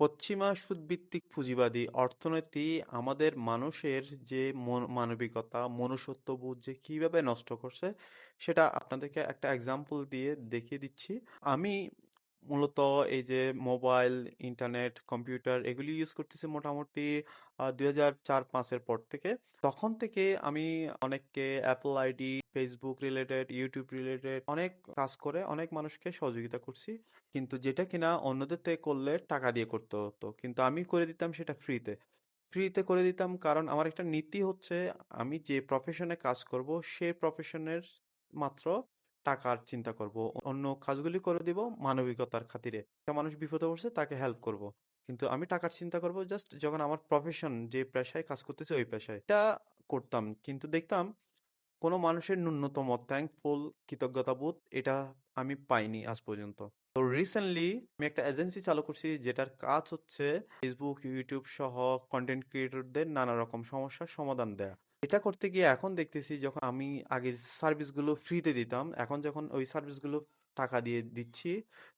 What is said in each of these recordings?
পশ্চিমা সুদভিত্তিক পুঁজিবাদী অর্থনীতি আমাদের মানুষের যে মানবিকতা, মনুষ্যত্ববোধ যে কিভাবে নষ্ট করছে, সেটা আপনাদেরকে একটা এক্সাম্পল দিয়ে দেখিয়ে দিচ্ছি। আমি মূলত এই যে মোবাইল, ইন্টারনেট, কম্পিউটার এগুলি ইউজ করতেছি মোটামুটি 2004-05 পর থেকে। তখন থেকে আমি অনেককে Apple ID, Facebook related, YouTube related অনেক কাজ করে অনেক মানুষকে সহযোগিতা করছি। কিন্তু যেটা কিনা অন্যদের থেকে করলে টাকা দিয়ে করতে হতো, কিন্তু আমি করে দিতাম সেটা ফ্রিতে। ফ্রিতে করে দিতাম কারণ আমার একটা নীতি হচ্ছে, আমি যে প্রফেশনে কাজ করব সেই প্রফেশনের মাত্র টাকার চিন্তা করব। অন্য কাজগুলি করে দিব মানবিকতার খাতিরে। একটা মানুষ বিপদে পড়ছে তাকে হেল্প করব, কিন্তু আমি টাকার চিন্তা করব জাস্ট যখন আমার প্রফেশন যে পেশায় কাজ করতেছে ওই পেশায় এটা করতাম। কিন্তু দেখতাম কোনো মানুষের ন্যূনতম থ্যাঙ্কফুল কৃতজ্ঞতাবোধ এটা আমি পাইনি আজ পর্যন্ত। তো রিসেন্টলি আমি একটা এজেন্সি চালু করছি যেটার কাজ হচ্ছে ফেসবুক, ইউটিউব সহ কন্টেন্ট ক্রিয়েটরদের নানা রকম সমস্যার সমাধান দেয়া। এটা করতে গিয়ে এখন দেখতেছি, যখন আমি আগে সার্ভিসগুলো ফ্রিতে দিতাম, এখন যখন ওই সার্ভিসগুলো টাকা দিয়ে দিচ্ছি,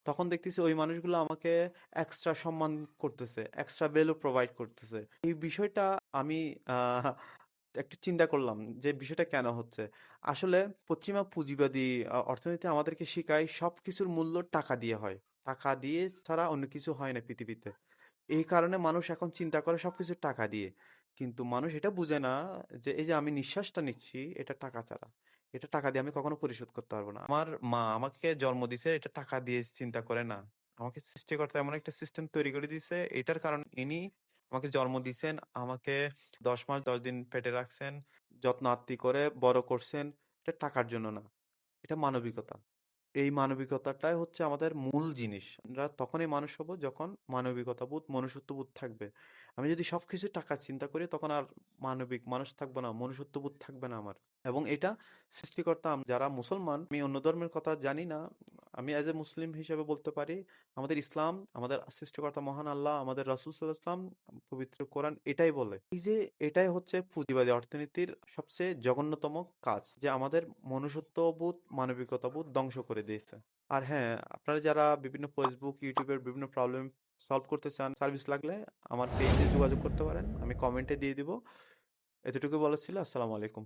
তখন দেখতেছি ওই মানুষগুলো আমাকে এক্সট্রা সম্মান করতেছে, এক্সট্রা ভ্যালু প্রোভাইড করতেছে। এই বিষয়টা আমি আহ একটু চিন্তা করলাম যে বিষয়টা কেন হচ্ছে। আসলে পশ্চিমা পুঁজিবাদী অর্থনীতি আমাদেরকে শেখায় সবকিছুর মূল্য টাকা দিয়ে হয়। টাকা দিয়ে ছাড়া অন্য কিছু হয় না পৃথিবীতে। এই কারণে মানুষ এখন চিন্তা করে সবকিছু টাকা দিয়ে। কিন্তু মানুষ এটা বুঝে না যে এই যে আমি নিঃশ্বাসটা নিচ্ছি এটা টাকা ছাড়া। এটা টাকা দিয়ে আমি কখনো পরিশোধ করতে পারবো না। আমার মা আমাকে জন্ম দিছে এটা টাকা দিয়ে চিন্তা করে না। আমাকে সৃষ্টিকর্তা এমন একটা সিস্টেম তৈরি করে দিছে, এটার কারণ ইনি আমাকে জন্ম দিছেন, আমাকে ১০ মাস ১০ দিন পেটে রাখছেন, যত্ন আত্তি করে বড় করছেন। এটা টাকার জন্য না। এটা মানবিকতা। এই মানবিকতাটাই হচ্ছে আমাদের মূল জিনিস। আমরা তখনই মানুষ হব যখন মানবিকতাবোধ, মনুষ্যত্ববোধ থাকবে। আমি যদি সবকিছু টাকা চিন্তা করি তখন আর মানবিক মানুষ থাকবো না, মনুষ্যত্ববোধ থাকবে না আমার। এবং এটা সৃষ্টিকর্তা যারা মুসলমান, আমি অন্য ধর্মের কথা জানি না। আমি অ্যাজ এ মুসলিম হিসেবে বলতে পারি, আমাদের ইসলাম, আমাদের সৃষ্টিকর্তা মহান আল্লাহ, আমাদের রাসূল সাল্লাল্লাহু আলাইহি ওয়াসাল্লাম, পবিত্র কোরআন এটাই বলে। এই যে এটাই হচ্ছে পুঁজিবাদী অর্থনীতির সবচেয়ে জঘন্যতম কাজ, যে আমাদের মনুষ্যত্ববোধ, মানবিকতাবোধ ধ্বংস করে দিয়েছে। আর হ্যাঁ, আপনারা যারা বিভিন্ন ফেসবুক, ইউটিউবের বিভিন্ন প্রবলেম সলভ করতে চান, সার্ভিস লাগলে আমার পেজে যোগাযোগ করতে পারেন। আমি কমেন্টে দিয়ে দিব। এতটুকু বলা ছিল। আসসালামু আলাইকুম।